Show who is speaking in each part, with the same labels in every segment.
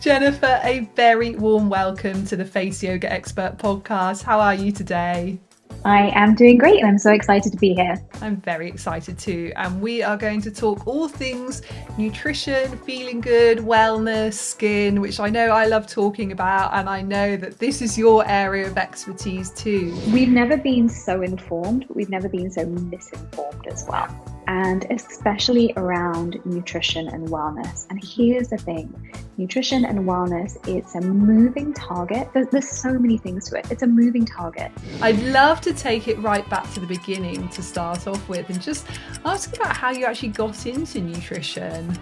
Speaker 1: Jennifer, a very warm welcome to the Face Yoga Expert podcast. How are you today?
Speaker 2: I am doing great and I'm so excited to be here.
Speaker 1: I'm very excited too. And we are going to talk all things nutrition, feeling good, wellness, skin, which I know I love talking about. And I know that this is your area of expertise too.
Speaker 2: We've never been so informed, but we've never been so misinformed as well. And especially around nutrition and wellness. And here's the thing, nutrition and wellness, it's a moving target. There's so many things to it. It's a moving target.
Speaker 1: I'd love to take it right back to the beginning to start off with and just ask about how you actually got into nutrition.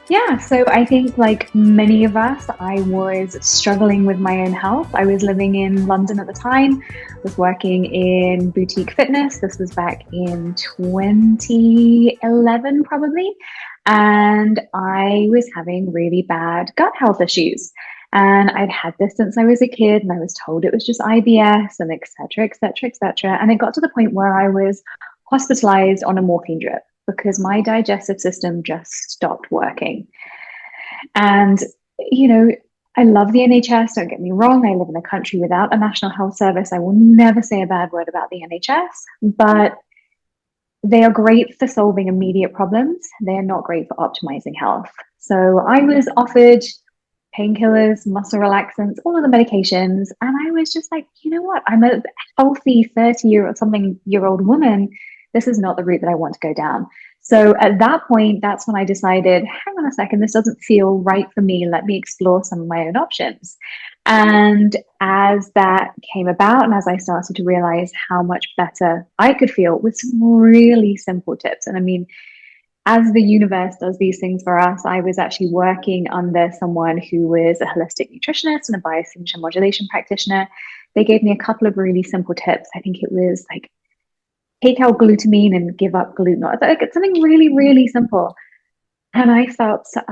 Speaker 2: Yeah, so I think like many of us, I was struggling with my own health. I was living in London at the time, was working in boutique fitness. This was back in 2011, probably. And I was having really bad gut health issues. And I'd had this since I was a kid, and I was told it was just IBS and et cetera, et cetera, et cetera. And it got to the point where I was hospitalized on a morphine drip because my digestive system just stopped working. And, you know, I love the NHS, don't get me wrong. I live in a country without a national health service. I will never say a bad word about the NHS, but they are great for solving immediate problems. They are not great for optimizing health. So I was offered painkillers, muscle relaxants, all of the medications. And I was just like, you know what? I'm a healthy 30-year-old woman. This is not the route that I want to go down. So at that point, that's when I decided, hang on a second, this doesn't feel right for me. Let me explore some of my own options. And as that came about, and as I started to realize how much better I could feel with some really simple tips. And I mean, as the universe does these things for us, I was actually working under someone who was a holistic nutritionist and a biosignature modulation practitioner. They gave me a couple of really simple tips. I think it was like take out glutamine and give up gluten. It's something really, really simple. And I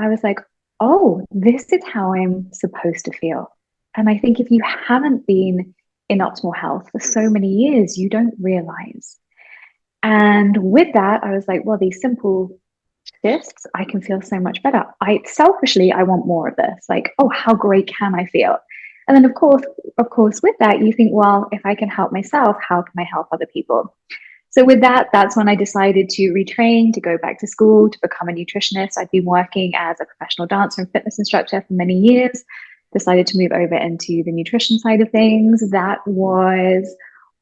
Speaker 2: was like, oh, this is how I'm supposed to feel. And I think if you haven't been in optimal health for so many years, you don't realize. And with that, I was like, well, these simple shifts, I can feel so much better. I want more of this. Like, oh, how great can I feel? And then of course, with that, you think, well, if I can help myself, how can I help other people? So with that, that's when I decided to retrain, to go back to school, to become a nutritionist. I'd been working as a professional dancer and fitness instructor for many years, decided to move over into the nutrition side of things. That was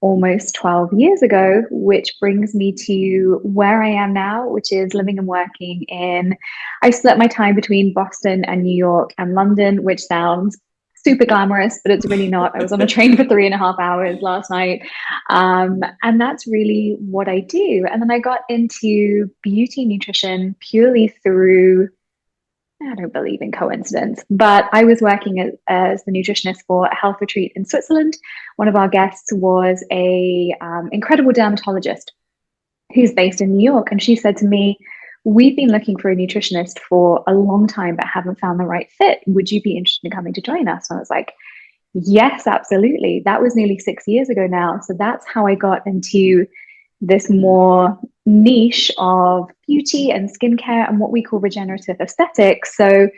Speaker 2: almost 12 years ago, which brings me to where I am now, which is living and working I split my time between Boston and New York and London, which sounds super glamorous, but it's really not. I was on a train for 3.5 hours last night. And that's really what I do. And then I got into beauty nutrition purely through, I don't believe in coincidence, but I was working as the nutritionist for a health retreat in Switzerland. One of our guests was a incredible dermatologist who's based in New York. And she said to me, we've been looking for a nutritionist for a long time, but haven't found the right fit. Would you be interested in coming to join us? And I was like, yes, absolutely. That was nearly 6 years ago now. So that's how I got into this more niche of beauty and skincare and what we call regenerative aesthetics. So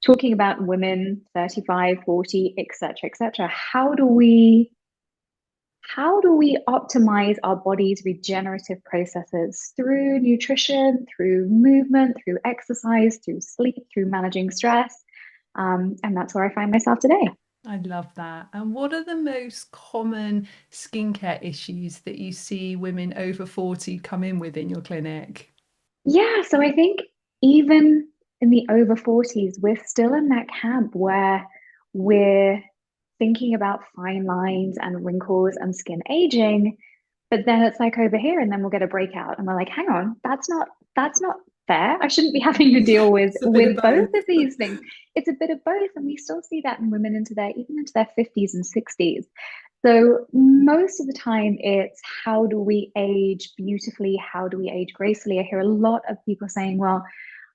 Speaker 2: talking about women 35, 40, et cetera, how do we optimize our body's regenerative processes through nutrition, through movement, through exercise, through sleep, through managing stress? And that's where I find myself today.
Speaker 1: I love that. And what are the most common skincare issues that you see women over 40 come in with in your clinic?
Speaker 2: Yeah, so I think even in the over 40s, we're still in that camp where we're thinking about fine lines and wrinkles and skin aging, but then it's like over here, and then we'll get a breakout, and we're like, hang on, that's not fair. I shouldn't be having to deal with
Speaker 1: It's a bit of
Speaker 2: both
Speaker 1: both.
Speaker 2: of these things. It's a bit of both, and we still see that in women even into their 50s and 60s. So most of the time, it's how do we age beautifully? How do we age gracefully? I hear a lot of people saying, well,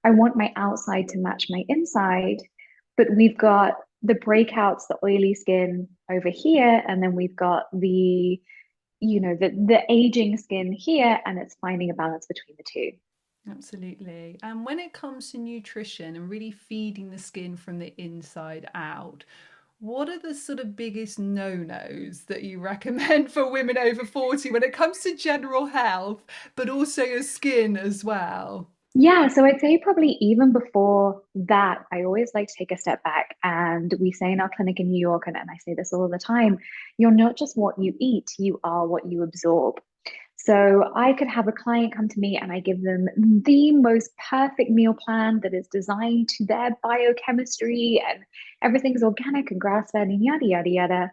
Speaker 2: I want my outside to match my inside, but we've got the breakouts, the oily skin over here, and then we've got the aging skin here, and it's finding a balance between the two.
Speaker 1: Absolutely. And when it comes to nutrition and really feeding the skin from the inside out, what are the sort of biggest no-nos that you recommend for women over 40 when it comes to general health, but also your skin as well?
Speaker 2: Yeah, so I'd say probably even before that, I always like to take a step back. And we say in our clinic in New York, and I say this all the time, you're not just what you eat, you are what you absorb. So I could have a client come to me and I give them the most perfect meal plan that is designed to their biochemistry and everything's organic and grass-fed and yada, yada, yada.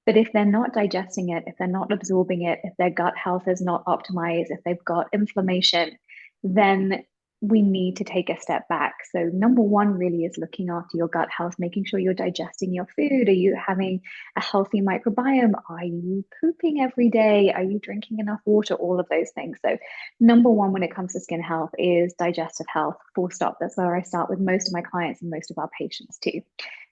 Speaker 2: But if they're not digesting it, if they're not absorbing it, if their gut health is not optimized, if they've got inflammation, then we need to take a step back. So, number one really is looking after your gut health, making sure you're digesting your food. Are you having a healthy microbiome? Are you pooping every day? Are you drinking enough water? All of those things. So, number one when it comes to skin health is digestive health, full stop. That's where I start with most of my clients and most of our patients too.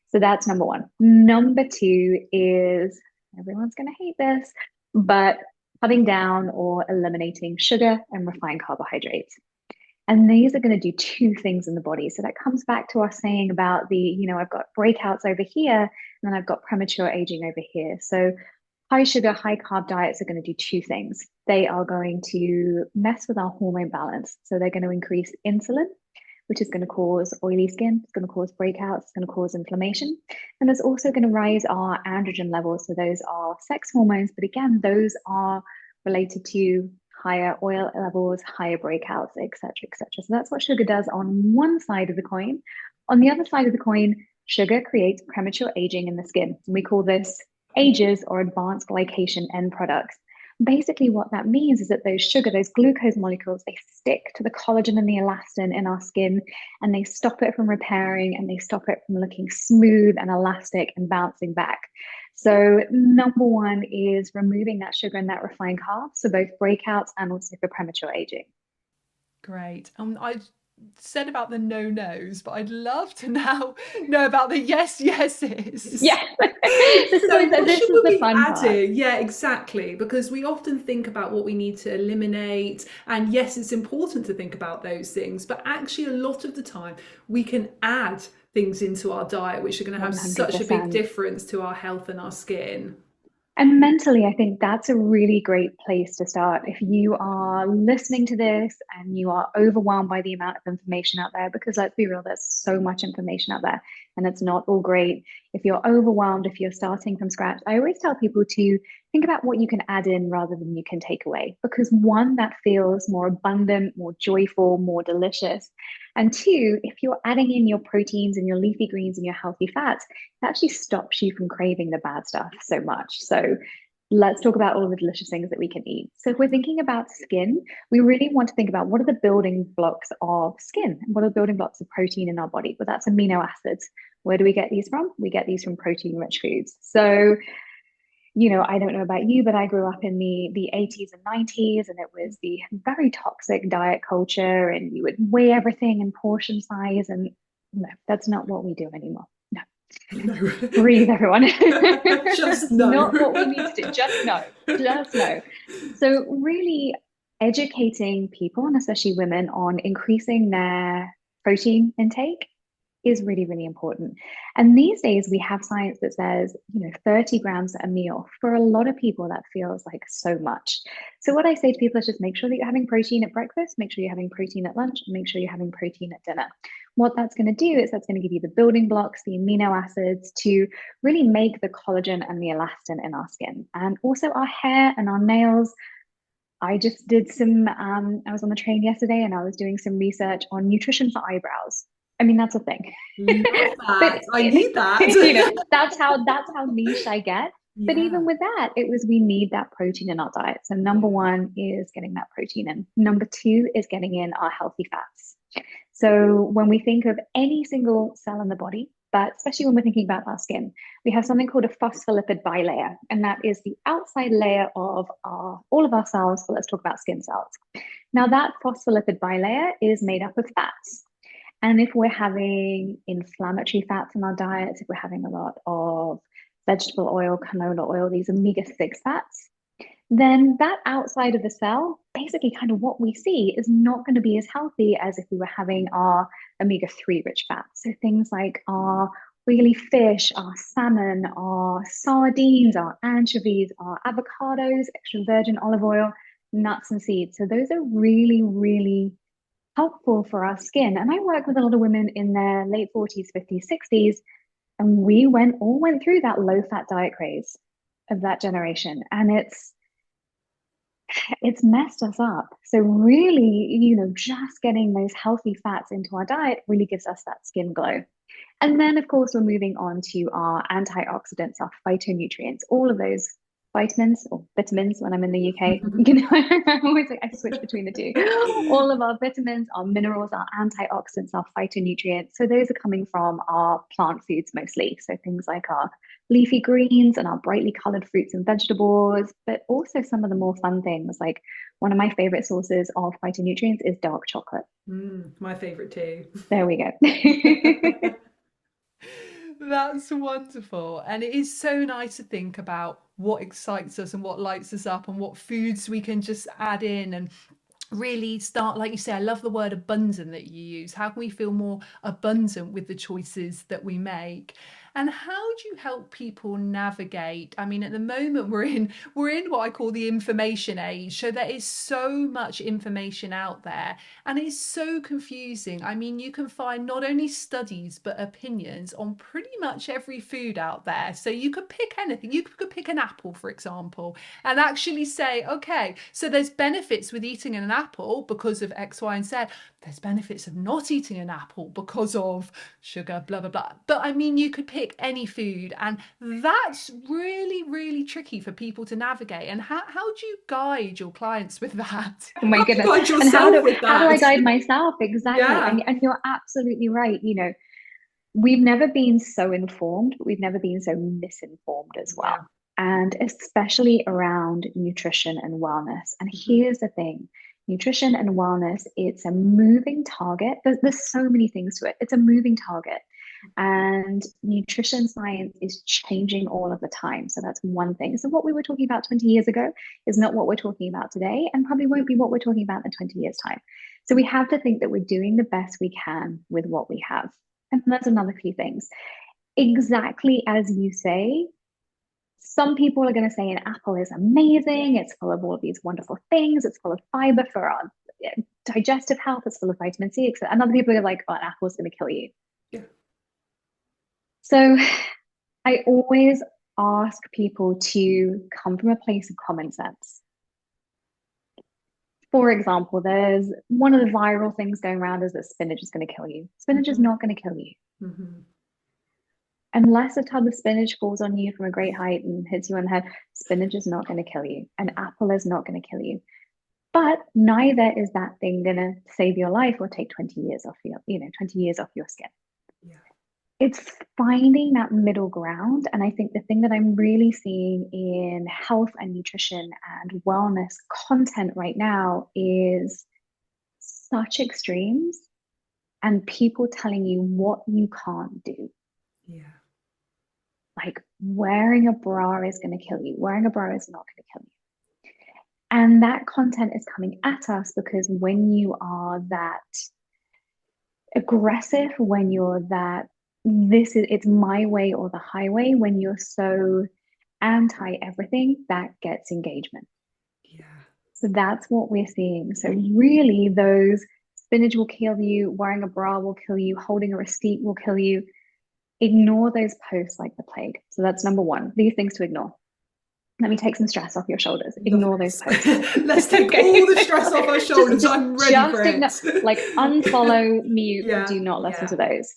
Speaker 2: So that's number one. Number two is everyone's going to hate this, but cutting down or eliminating sugar and refined carbohydrates. And these are going to do two things in the body. So that comes back to us saying about I've got breakouts over here and then I've got premature aging over here. So high sugar, high carb diets are going to do two things. They are going to mess with our hormone balance. So they're going to increase insulin, which is going to cause oily skin, it's going to cause breakouts, it's going to cause inflammation. And it's also going to raise our androgen levels. So those are sex hormones, but again, those are related to higher oil levels, higher breakouts, etc., etc. So that's what sugar does on one side of the coin. On the other side of the coin, sugar creates premature aging in the skin. We call this AGEs or advanced glycation end products. Basically, what that means is that those glucose molecules, they stick to the collagen and the elastin in our skin, and they stop it from repairing and they stop it from looking smooth and elastic and bouncing back. So, number one is removing that sugar and that refined carbs for both breakouts and also for premature aging.
Speaker 1: Great. I said about the no-nos, but I'd love to now know about the yes yeses.
Speaker 2: Yeah, this is
Speaker 3: So,
Speaker 2: always
Speaker 3: what
Speaker 2: this
Speaker 3: should
Speaker 2: is the
Speaker 3: we be
Speaker 2: fun part.
Speaker 3: adding? Yeah, exactly. Because we often think about what we need to eliminate. And yes, it's important to think about those things. But actually, a lot of the time, we can add things into our diet which are going to have such a big
Speaker 2: 100%.
Speaker 3: difference to our health and our skin.
Speaker 2: And mentally, I think that's a really great place to start. If you are listening to this and you are overwhelmed by the amount of information out there, because let's be real, there's so much information out there and it's not all great. If you're overwhelmed, if you're starting from scratch, I always tell people to think about what you can add in rather than you can take away. Because one, that feels more abundant, more joyful, more delicious. And two, if you're adding in your proteins and your leafy greens and your healthy fats, it actually stops you from craving the bad stuff so much. So let's talk about all the delicious things that we can eat. So if we're thinking about skin, we really want to think about what are the building blocks of skin? What are the building blocks of protein in our body? Well, that's amino acids. Where do we get these from? We get these from protein-rich foods. So I don't know about you, but I grew up in the 80s and 90s, and it was the very toxic diet culture, and you would weigh everything in portion size. And no, that's not what we do anymore. No.
Speaker 3: No.
Speaker 2: Breathe, everyone.
Speaker 3: Just
Speaker 2: That's
Speaker 3: no.
Speaker 2: not what we need to do. Just no. Just no. So, really educating people, and especially women, on increasing their protein intake is really, really important. And these days, we have science that says, 30 grams a meal. For a lot of people, that feels like so much. So, what I say to people is just make sure that you're having protein at breakfast, make sure you're having protein at lunch, and make sure you're having protein at dinner. What that's going to do is that's going to give you the building blocks, the amino acids to really make the collagen and the elastin in our skin. And also our hair and our nails. I just did I was on the train yesterday and I was doing some research on nutrition for eyebrows. I mean, that's a thing.
Speaker 3: Love
Speaker 2: But
Speaker 3: that. I need that.
Speaker 2: that's how niche I get. But
Speaker 3: Yeah.
Speaker 2: even with that, it was we need that protein in our diet. So number one is getting that protein in. Number two is getting in our healthy fats. So when we think of any single cell in the body, but especially when we're thinking about our skin, we have something called a phospholipid bilayer, and that is the outside layer of all of our cells. But let's talk about skin cells. Now, that phospholipid bilayer is made up of fats. And if we're having inflammatory fats in our diets, if we're having a lot of vegetable oil, canola oil, these omega-6 fats, then that outside of the cell basically kind of what we see is not going to be as healthy as if we were having our omega-3 rich fats. So things like our oily fish, our salmon, our sardines, our anchovies, our avocados, extra virgin olive oil, nuts and seeds. So those are really, really helpful for our skin. And I work with a lot of women in their late 40s, 50s, 60s, and we all went through that low fat diet craze of that generation. And it's messed us up. So really, just getting those healthy fats into our diet really gives us that skin glow. And then, of course, we're moving on to our antioxidants, our phytonutrients, all of those vitamins or vitamins when I'm in the UK. I switch between the two. All of our vitamins, our minerals, our antioxidants, our phytonutrients. So those are coming from our plant foods mostly. So things like our leafy greens and our brightly colored fruits and vegetables, but also some of the more fun things. Like one of my favorite sources of phytonutrients is dark chocolate.
Speaker 3: My favorite too.
Speaker 2: There we go.
Speaker 1: That's wonderful. And it is so nice to think about what excites us and what lights us up and what foods we can just add in and really start, like you say, I love the word abundant that you use. How can we feel more abundant with the choices that we make? And how do you help people navigate? I mean, at the moment we're in what I call the information age. So there is so much information out there and it's so confusing. I mean, you can find not only studies but opinions on pretty much every food out there. So you could pick anything. You could pick an apple, for example, and actually say, okay, so there's benefits with eating an apple because of X, Y, and Z. There's benefits of not eating an apple because of sugar, blah, blah, blah. But I mean, you could pick any food, and that's really, really tricky for people to navigate. And how do you guide your clients with that?
Speaker 2: Oh my goodness. And how do I guide myself? Exactly.
Speaker 3: Yeah.
Speaker 2: And you're absolutely right. We've never been so informed, but we've never been so misinformed as well.
Speaker 3: Yeah.
Speaker 2: And especially around nutrition and wellness. And here's the thing, nutrition and wellness, it's a moving target. There's so many things to it. It's a moving target. And nutrition science is changing all of the time. So that's one thing. So what we were talking about 20 years ago is not what we're talking about today, and probably won't be what we're talking about in 20 years' time. So we have to think that we're doing the best we can with what we have. And that's another few things. Exactly as you say, some people are going to say an apple is amazing. It's full of all of these wonderful things. It's full of fiber for our digestive health. It's full of vitamin C, etc. And other people are like, oh, an apple is going to kill you.
Speaker 3: Yeah.
Speaker 2: So I always ask people to come from a place of common sense. For example, there's one of the viral things going around is that spinach is going to kill you. Spinach is not going to kill you. Unless a tub of spinach falls on you from a great height and hits you on the head, spinach is not going to kill you. An apple is not going to kill you. But neither is that thing going to save your life or take 20 years off 20 years off your skin.
Speaker 3: Yeah.
Speaker 2: It's finding that middle ground. And I think the thing that I'm really seeing in health and nutrition and wellness content right now is such extremes and people telling you what you can't do.
Speaker 3: Yeah.
Speaker 2: Like wearing a bra is going to kill you. Wearing a bra is not going to kill you. And that content is coming at us because when you are that aggressive, when you're that it's my way or the highway, when you're so anti everything, that gets engagement.
Speaker 3: Yeah.
Speaker 2: So that's what we're seeing. So really those spinach will kill you, wearing a bra will kill you, holding a receipt will kill you. Ignore those posts like the plague. So that's number one, these things to ignore. Let me take some stress off your shoulders. Ignore those posts.
Speaker 3: Let's take all the stress off our shoulders. I'm ready for it.
Speaker 2: Like unfollow, mute, do not listen to those.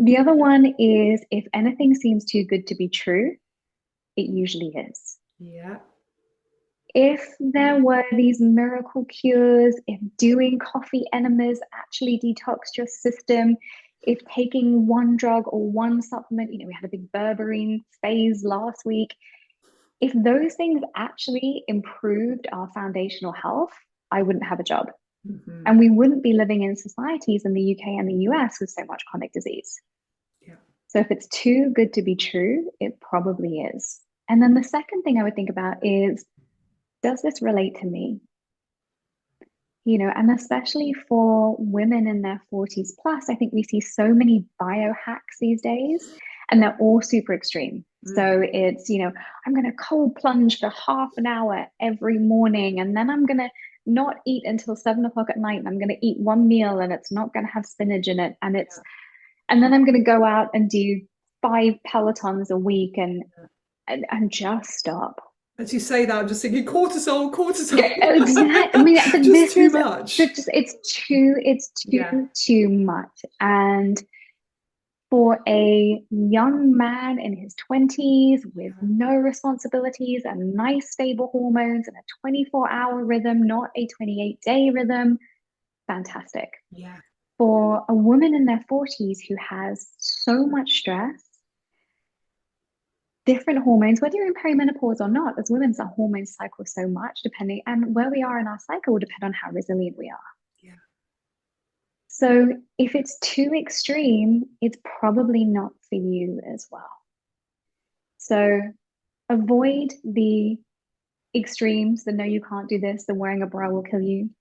Speaker 2: The other one is if anything seems too good to be true, it usually is.
Speaker 3: Yeah.
Speaker 2: If there were these miracle cures, if doing coffee enemas actually detoxed your system, if taking one drug or one supplement, we had a big berberine phase last week. If those things actually improved our foundational health, I wouldn't have a job. And we wouldn't be living in societies in the UK and the US with so much chronic disease.
Speaker 3: Yeah.
Speaker 2: So if it's too good to be true, it probably is. And then the second thing I would think about is, does this relate to me? And especially for women in their 40s plus, I think we see so many biohacks these days, and they're all super extreme. So it's, I'm going to cold plunge for half an hour every morning, and then I'm going to not eat until 7 o'clock at night, and I'm going to eat one meal, and it's not going to have spinach in it, and then I'm going to go out and do 5 Pelotons a week, and just stop.
Speaker 3: As you say that, I'm just thinking cortisol,
Speaker 2: Yeah,
Speaker 3: cortisol.
Speaker 2: exactly. I mean, but
Speaker 3: Just
Speaker 2: this
Speaker 3: too
Speaker 2: is
Speaker 3: much.
Speaker 2: it's
Speaker 3: Yeah.
Speaker 2: too much. And for a young man in his 20s with no responsibilities and nice stable hormones and a 24-hour rhythm, not a 28-day rhythm, fantastic.
Speaker 3: Yeah.
Speaker 2: For a woman in their 40s who has so much stress, different hormones, whether you're in perimenopause or not, as women, our hormones cycle so much depending, and where we are in our cycle will depend on how resilient we are.
Speaker 3: Yeah.
Speaker 2: So if it's too extreme, it's probably not for you as well. So avoid the extremes, the no, you can't do this, the wearing a bra will kill you.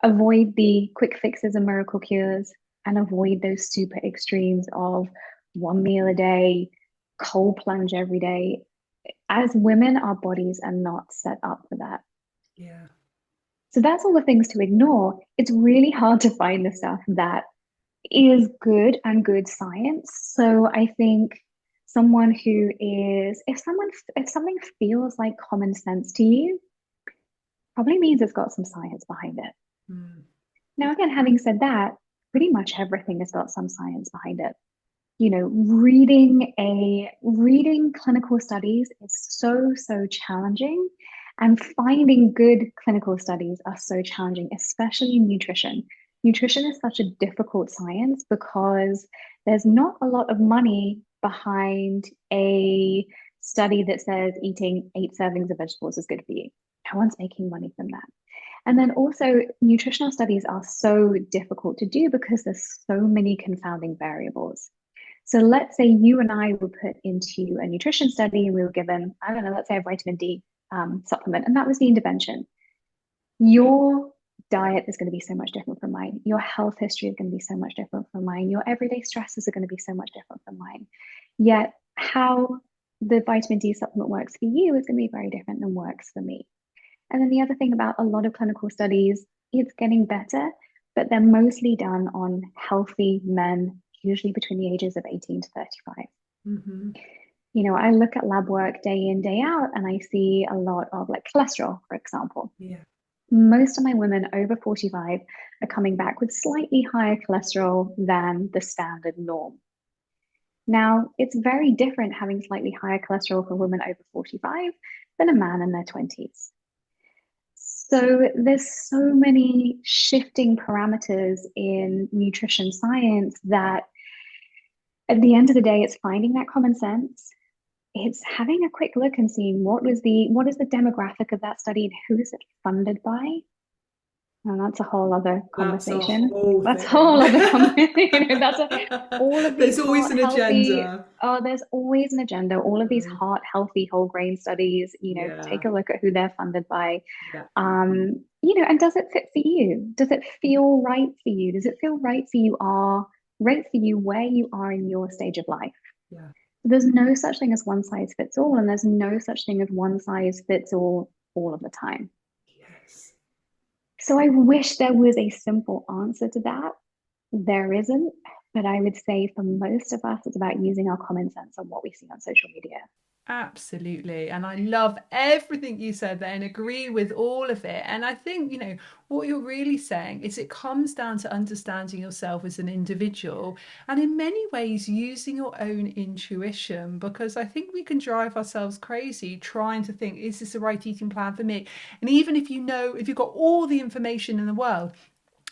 Speaker 2: Avoid the quick fixes and miracle cures, and avoid those super extremes of one meal a day, cold plunge every day. As women, our bodies are not set up for that.
Speaker 3: Yeah.
Speaker 2: So that's all the things to ignore. It's really hard to find the stuff that is good and good science. So I think someone who is, if something feels like common sense to you, probably means it's got some science behind it.
Speaker 3: Mm.
Speaker 2: Now, again, having said that, pretty much everything has got some science behind it. Reading clinical studies is so challenging, and finding good clinical studies are so challenging, especially in nutrition. Nutrition is such a difficult science because there's not a lot of money behind a study that says eating 8 servings of vegetables is good for you. No one's making money from that. And then also, nutritional studies are so difficult to do because there's so many confounding variables. So let's say you and I were put into a nutrition study and we were given, I don't know, let's say a vitamin D supplement, and that was the intervention. Your diet is going to be so much different from mine. Your health history is going to be so much different from mine. Your everyday stresses are going to be so much different from mine. Yet, how the vitamin D supplement works for you is going to be very different than works for me. And then the other thing about a lot of clinical studies, it's getting better, but they're mostly done on healthy men, usually between the ages of 18 to 35.
Speaker 3: Mm-hmm.
Speaker 2: I look at lab work day in, day out, and I see a lot of like cholesterol, for example.
Speaker 3: Yeah.
Speaker 2: Most of my women over 45 are coming back with slightly higher cholesterol than the standard norm. Now, it's very different having slightly higher cholesterol for women over 45 than a man in their 20s. So there's so many shifting parameters in nutrition science that at the end of the day, it's finding that common sense. It's having a quick look and seeing what is the demographic of that study and who is it funded by. And that's a whole other
Speaker 3: That's a
Speaker 2: conversation.
Speaker 3: whole
Speaker 2: That's a
Speaker 3: thing.
Speaker 2: whole other conversation. That's all of these
Speaker 3: There's always
Speaker 2: heart
Speaker 3: an
Speaker 2: healthy.
Speaker 3: agenda.
Speaker 2: Oh, there's always an agenda. All of these
Speaker 3: Mm.
Speaker 2: heart healthy whole grain studies.
Speaker 3: Yeah.
Speaker 2: Take a look at who they're funded by.
Speaker 3: Yeah.
Speaker 2: And does it fit for you? Does it feel right for you? Does it feel right for you where you are in your stage of life?
Speaker 3: Yeah.
Speaker 2: There's no such thing as one size fits all, and there's no such thing as one size fits all of the time.
Speaker 3: Yes.
Speaker 2: So I wish there was a simple answer to that. There isn't, but I would say for most of us, it's about using our common sense on what we see on social media.
Speaker 1: Absolutely. And I love everything you said there and agree with all of it. And I think, what you're really saying is it comes down to understanding yourself as an individual and in many ways using your own intuition, because I think we can drive ourselves crazy trying to think, is this the right eating plan for me? And even if if you've got all the information in the world,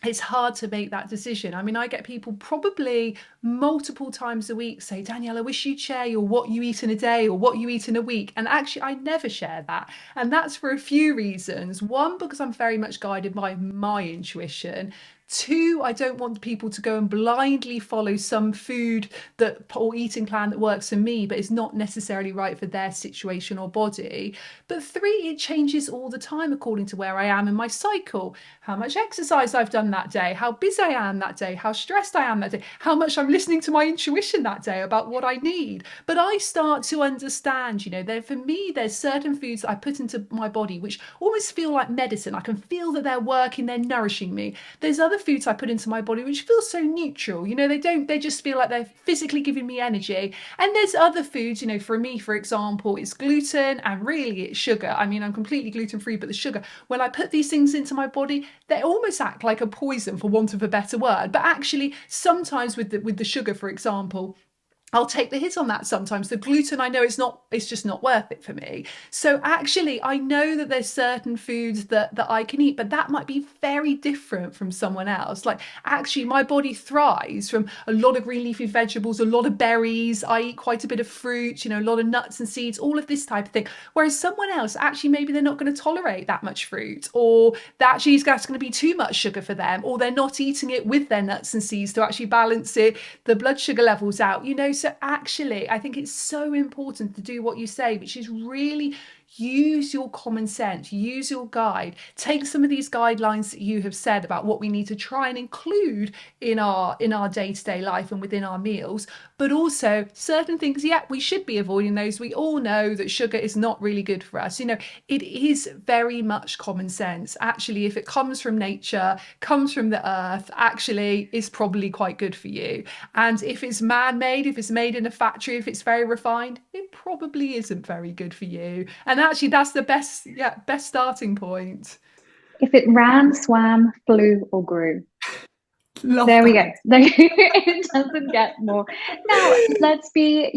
Speaker 1: it's hard to make that decision. I mean, I get people probably multiple times a week say, Danielle, I wish you'd share your what you eat in a day or what you eat in a week. And actually, I never share that. And that's for a few reasons. One, because I'm very much guided by my intuition. Two, I don't want people to go and blindly follow some food that or eating plan that works for me, but is not necessarily right for their situation or body. But three, it changes all the time according to where I am in my cycle, how much exercise I've done that day, how busy I am that day, how stressed I am that day, how much I'm listening to my intuition that day about what I need. But I start to understand, there for me, there's certain foods that I put into my body which almost feel like medicine. I can feel that they're working, they're nourishing me. There's other foods I put into my body which feel so neutral, they just feel like they're physically giving me energy. And there's other foods, for me, for example, it's gluten and really it's sugar. I mean, I'm completely gluten free, but the sugar, when I put these things into my body, they almost act like a poison, for want of a better word. But actually, sometimes with the sugar, for example, I'll take the hit on that sometimes. The gluten, I know it's just not worth it for me. So actually, I know that there's certain foods that I can eat, but that might be very different from someone else. Like actually, my body thrives from a lot of green leafy vegetables, a lot of berries. I eat quite a bit of fruit, a lot of nuts and seeds, all of this type of thing. Whereas someone else, actually, maybe they're not going to tolerate that much fruit, or that actually that's going to be too much sugar for them, or they're not eating it with their nuts and seeds to actually balance the blood sugar levels out, So actually, I think it's so important to do what you say, which is really use your common sense, use your guide, take some of these guidelines that you have said about what we need to try and include in our day-to-day life and within our meals, but also certain things, we should be avoiding those. We all know that sugar is not really good for us. It is very much common sense. Actually, if it comes from nature, comes from the earth, actually is probably quite good for you. And if it's man-made, if it's made in a factory, if it's very refined, it probably isn't very good for you. And actually, that's the best starting point.
Speaker 2: If it ran, swam, flew, or grew.
Speaker 3: Love
Speaker 2: there
Speaker 3: that.
Speaker 2: we go. It doesn't get more. Now, let's be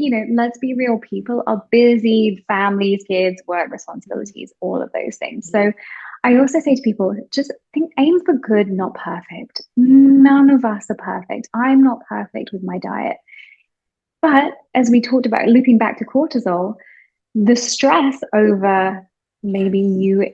Speaker 2: real. People are busy, families, kids, work responsibilities, all of those things. So I also say to people, just aim for good, not perfect. None of us are perfect. I'm not perfect with my diet. But as we talked about, looping back to cortisol, the stress over maybe you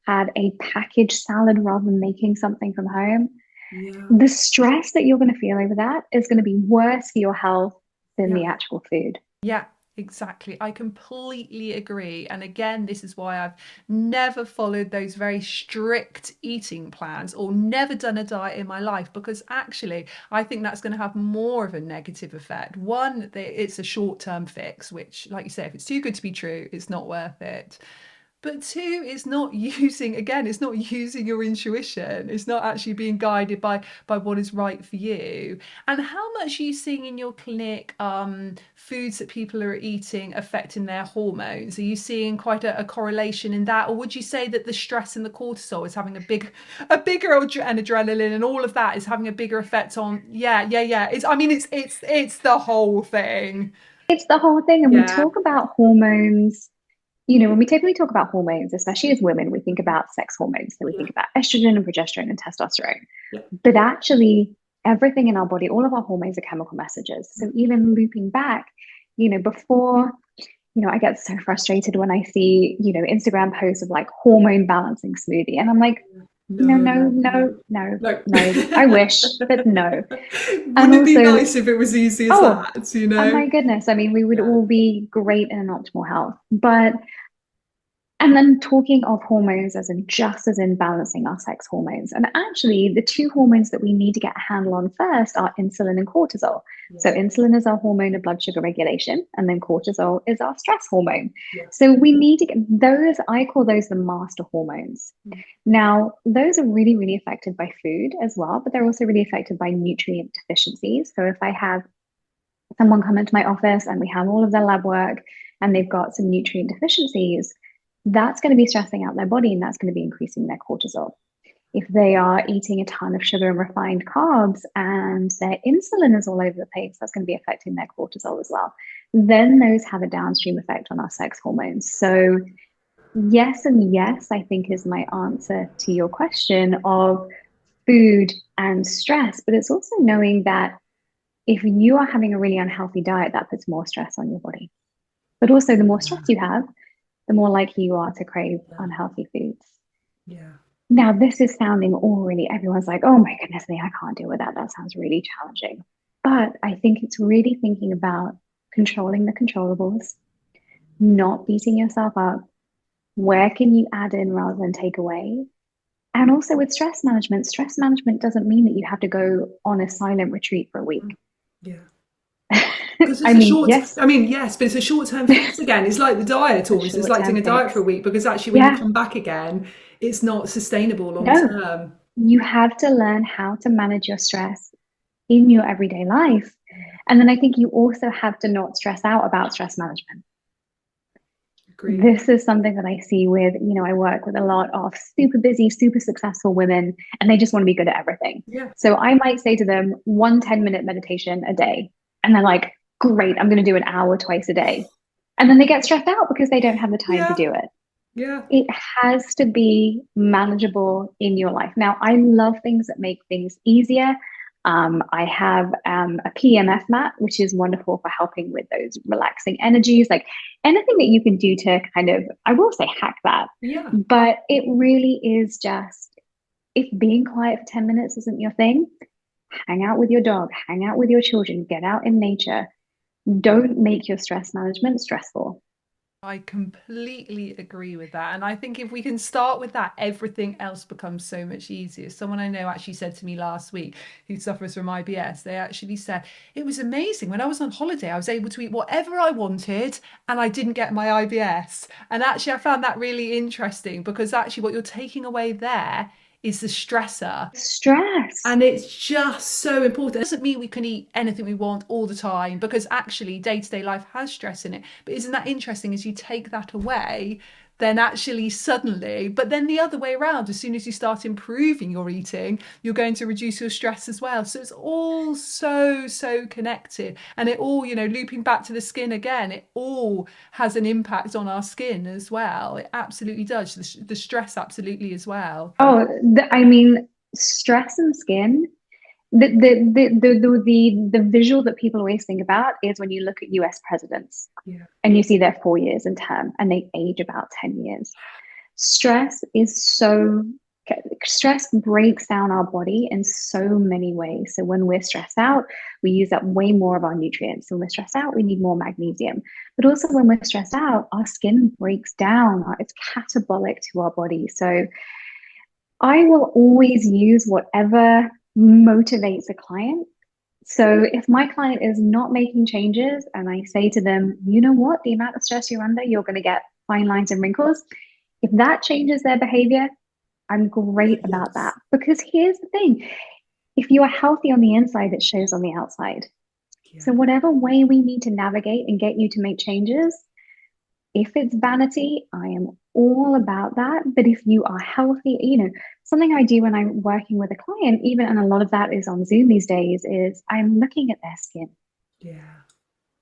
Speaker 2: had a packaged salad rather than making something from home.
Speaker 3: Yeah.
Speaker 2: The stress that you're going to feel over that is going to be worse for your health than the actual food.
Speaker 1: Yeah, exactly. I completely agree. And again, this is why I've never followed those very strict eating plans or never done a diet in my life, because actually, I think that's going to have more of a negative effect. One, it's a short-term fix, which, like you say, if it's too good to be true, it's not worth it. But two, it's not using your intuition. It's not actually being guided by what is right for you. And how much are you seeing in your clinic foods that people are eating affecting their hormones? Are you seeing quite a correlation in that? Or would you say that the stress and the cortisol is having a bigger and adrenaline and all of that is having a bigger effect on it's the whole thing.
Speaker 2: It's the whole thing. And we talk about hormones. When we typically talk about hormones, especially as women, we think about sex hormones. So we think about estrogen and progesterone and testosterone. But actually, everything in our body, all of our hormones are chemical messages. So even looping back, before, I get so frustrated when I see, Instagram posts of like hormone balancing smoothie. And I'm like, no. I wish, but no.
Speaker 3: Wouldn't it be nice if it was easy as that,
Speaker 2: Oh my goodness. I mean, we would all be great in an optimal health. And then talking of hormones just as in balancing our sex hormones. And actually, the two hormones that we need to get a handle on first are insulin and cortisol. So insulin is our hormone of blood sugar regulation, and then cortisol is our stress hormone. So we need to get those, I call those the master hormones. Now, those are really, really affected by food as well, but they're also really affected by nutrient deficiencies. So if I have someone come into my office and we have all of their lab work and they've got some nutrient deficiencies, that's going to be stressing out their body and that's going to be increasing their cortisol. If they are eating a ton of sugar and refined carbs and their insulin is all over the place, that's going to be affecting their cortisol as well. Then those have a downstream effect on our sex hormones. So yes and yes, I think is my answer to your question of food and stress. But it's also knowing that if you are having a really unhealthy diet, that puts more stress on your body. But also the more stress you have, the more likely you are to crave unhealthy foods. Now, this is sounding all really, everyone's like, oh my goodness me, I can't deal with that. That sounds really challenging. But I think it's really thinking about controlling the controllables, not beating yourself up. Where can you add in rather than take away? And also with stress management doesn't mean that you have to go on a silent retreat for a week.
Speaker 3: Yeah. Because
Speaker 2: I
Speaker 3: it's a
Speaker 2: mean,
Speaker 3: short,
Speaker 2: yes,
Speaker 3: I mean, yes, but it's a short-term fix again. It's like the diet
Speaker 2: a
Speaker 3: almost. It's like doing
Speaker 2: short-term
Speaker 3: a diet for
Speaker 2: fix.
Speaker 3: a week because actually when you
Speaker 2: Yeah,
Speaker 3: come back again, it's not sustainable long
Speaker 2: no,
Speaker 3: term.
Speaker 2: you have to learn how to manage your stress in your everyday life. And then I think you also have to not stress out about stress management.
Speaker 3: Agreed.
Speaker 2: This is something that I see with, I work with a lot of super busy, super successful women, and they just want to be good at everything.
Speaker 3: Yeah.
Speaker 2: So I might say to them, 1 10-minute meditation a day. And they're like, great, I'm going to do an hour twice a day. And then they get stressed out because they don't have the time to
Speaker 3: Yeah.
Speaker 2: do it.
Speaker 3: Yeah.
Speaker 2: It has to be manageable in your life. Now, I love things that make things easier. I have a PMF mat, which is wonderful for helping with those relaxing energies. Like anything that you can do to kind of, I will say hack that,
Speaker 3: Yeah.
Speaker 2: but it really is just if being quiet for 10 minutes isn't your thing, hang out with your dog, hang out with your children, get out in nature. Don't make your stress management stressful.
Speaker 1: I completely agree with that. And I think if we can start with that, everything else becomes so much easier. Someone I know actually said to me last week who suffers from IBS, they actually said, it was amazing. When I was on holiday, I was able to eat whatever I wanted and I didn't get my IBS. And actually, I found that really interesting because actually, what you're taking away there is the stressor.
Speaker 2: Stress.
Speaker 3: And it's just so important.
Speaker 1: It doesn't mean we can eat anything we want all the time because actually day-to-day life has stress in it. But isn't that interesting as you take that away, then actually suddenly, but then the other way around, as soon as you start improving your eating, you're going to reduce your stress as well. So it's all so connected. And it all, looping back to the skin again, it all has an impact on our skin as well. It absolutely does. The stress absolutely as well.
Speaker 2: Oh, I mean, stress and skin. The visual that people always think about is when you look at US presidents
Speaker 3: Yeah.
Speaker 2: and you see their 4 years in term and they age about 10 years. Stress is so, stress breaks down our body in so many ways. So when we're stressed out, we use up way more of our nutrients. So when we're stressed out, we need more magnesium. But also when we're stressed out, our skin breaks down. It's catabolic to our body. So I will always use whatever motivates a client. So if my client is not making changes and I say to them, you know what, the amount of stress you're under, you're going to get fine lines and wrinkles. If that changes their behavior, I'm great about
Speaker 3: Yes.
Speaker 2: that. Because here's the thing, if you are healthy on the inside, it shows on the outside.
Speaker 3: Yeah.
Speaker 2: So whatever way we need to navigate and get you to make changes, if it's vanity, I am all about that. But if you are healthy, something I do when I'm working with a client, even, and a lot of that is on Zoom these days, is I'm looking at their skin.
Speaker 3: Yeah.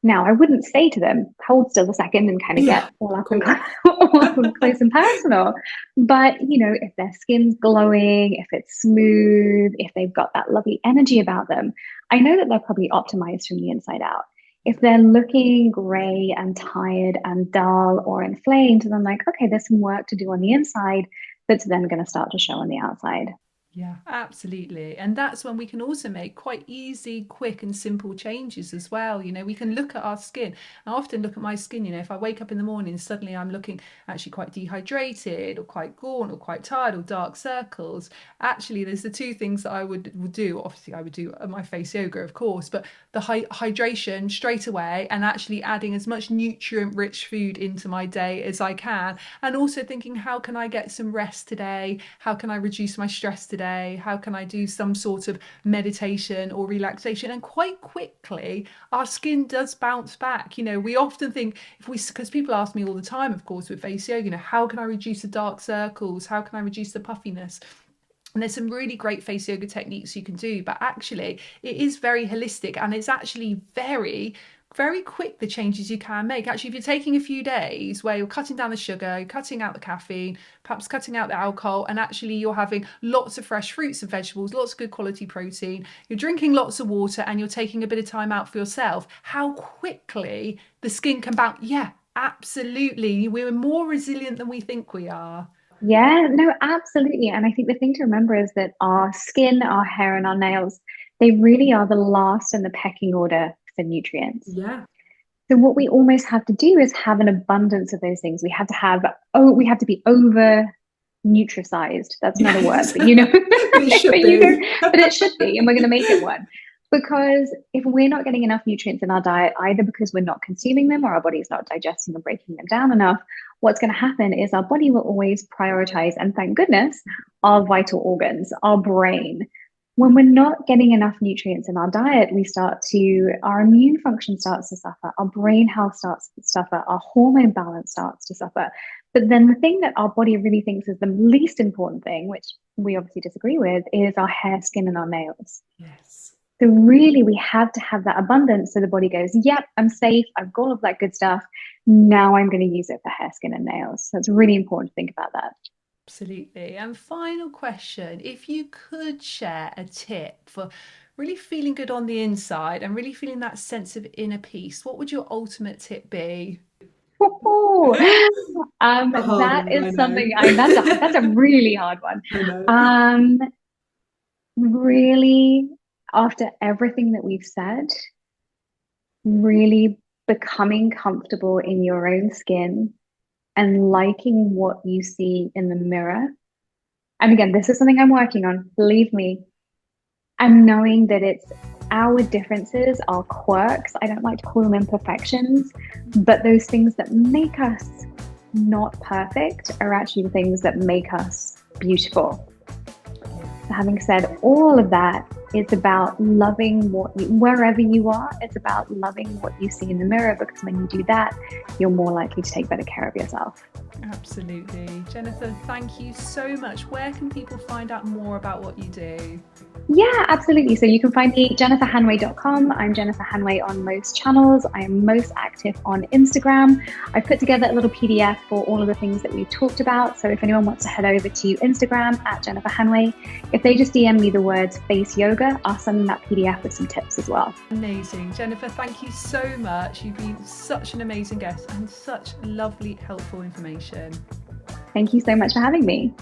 Speaker 2: Now, I wouldn't say to them, hold still a second and kind of
Speaker 3: Yeah.
Speaker 2: get all
Speaker 3: Of
Speaker 2: up and
Speaker 3: course.
Speaker 2: all up and close and personal. But, if their skin's glowing, if it's smooth, if they've got that lovely energy about them, I know that they're probably optimized from the inside out. If they're looking gray and tired and dull or inflamed, then I'm like, okay, there's some work to do on the inside that's then going to start to show on the outside.
Speaker 1: Yeah, absolutely. And that's when we can also make quite easy, quick, and simple changes as well. We can look at our skin. I often look at my skin, if I wake up in the morning, suddenly I'm looking actually quite dehydrated or quite gaunt or quite tired or dark circles. Actually, there's the two things that I would do. Obviously, I would do my face yoga, of course, but the hydration straight away and actually adding as much nutrient rich food into my day as I can. And also thinking, how can I get some rest today? How can I reduce my stress today? How can I do some sort of meditation or relaxation? And quite quickly, our skin does bounce back. We often think because people ask me all the time, of course, with face yoga, how can I reduce the dark circles? How can I reduce the puffiness? And there's some really great face yoga techniques you can do, but actually it is very holistic and it's actually very quick, the changes you can make. Actually, if you're taking a few days where you're cutting down the sugar, you're cutting out the caffeine, perhaps cutting out the alcohol, and actually you're having lots of fresh fruits and vegetables, lots of good quality protein, you're drinking lots of water, and you're taking a bit of time out for yourself, how quickly the skin can bounce. Yeah, absolutely. We're more resilient than we think we are.
Speaker 2: Yeah, no, absolutely. And I think the thing to remember is that our skin, our hair, and our nails, they really are the last in the pecking order for nutrients.
Speaker 3: Yeah.
Speaker 2: So what we almost have to do is have an abundance of those things. We have to have, oh, we have to be over nutricized. That's not a word,
Speaker 3: Yes.
Speaker 2: but you know,
Speaker 3: But it should
Speaker 2: but you know,
Speaker 3: be.
Speaker 2: but it should be, and we're going to make it one. Because if we're not getting enough nutrients in our diet, either because we're not consuming them or our body's not digesting and breaking them down enough, what's going to happen is our body will always prioritize, and thank goodness, our vital organs, our brain. When we're not getting enough nutrients in our diet, our immune function starts to suffer, our brain health starts to suffer, our hormone balance starts to suffer. But then the thing that our body really thinks is the least important thing, which we obviously disagree with, is our hair, skin, and our nails.
Speaker 3: Yes.
Speaker 2: So really, we have to have that abundance so the body goes, yep, I'm safe. I've got all of that good stuff. Now I'm going to use it for hair, skin, and nails. So it's really important to think about that.
Speaker 1: Absolutely. And final question, if you could share a tip for really feeling good on the inside and really feeling that sense of inner peace, what would your ultimate tip be?
Speaker 3: A hard
Speaker 2: That
Speaker 3: one, I
Speaker 2: is
Speaker 3: know.
Speaker 2: something that's a really hard one.
Speaker 3: I know.
Speaker 2: Um, Really, after everything that we've said, really becoming comfortable in your own skin and liking what you see in the mirror. And again, this is something I'm working on, believe me. And knowing that it's our differences, our quirks, I don't like to call them imperfections, but those things that make us not perfect are actually the things that make us beautiful. So having said all of that, it's about loving wherever you are, it's about loving what you see in the mirror, because when you do that, you're more likely to take better care of yourself.
Speaker 1: Absolutely. Jennifer, thank you so much. Where can people find out more about what you do?
Speaker 2: Yeah, absolutely. So you can find me jenniferhanway.com. I'm Jennifer Hanway on most channels. I am most active on Instagram. I put together a little PDF for all of the things that we've talked about. So if anyone wants to head over to Instagram at Jennifer Hanway, if they just DM me the words face yoga, I'll send them that PDF with some tips as well.
Speaker 1: Amazing. Jennifer, thank you so much. You've been such an amazing guest and such lovely, helpful information.
Speaker 2: Thank you so much for having me.